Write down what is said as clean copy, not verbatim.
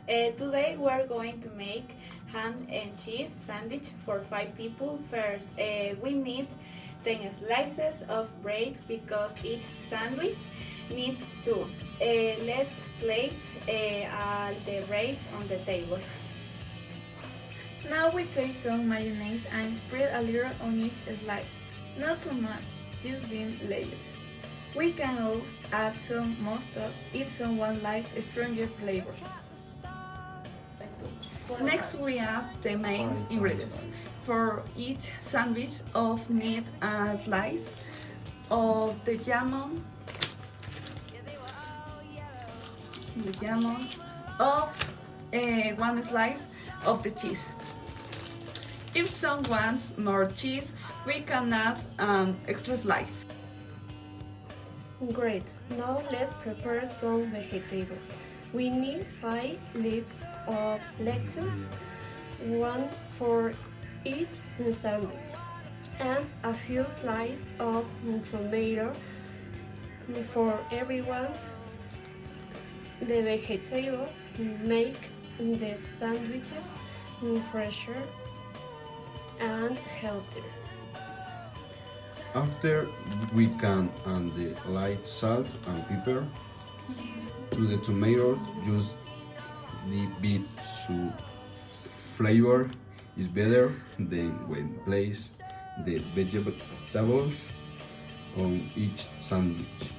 Today we're going to make ham and cheese sandwich for 5 people. First, we need 10 slices of bread because each sandwich needs 2. Let's place the bread on the table. Now we take some mayonnaise and spread a little on each slice. Not too much, just thin layer. We can also add some mustard if someone likes a stronger flavor. Next we add the main ingredients. For each sandwich of need a slice of the jamon, of 1 slice of the cheese. If someone wants more cheese, we can add an extra slice. Great, now let's prepare some vegetables. We need 5 leaves of lettuce, 1 for each sandwich, and a few slices of tomato for everyone. The vegetables make the sandwiches fresher and healthier. After, we can add the light salt and pepper to the tomatoes, just the bit so flavor is better than when place the vegetables on each sandwich.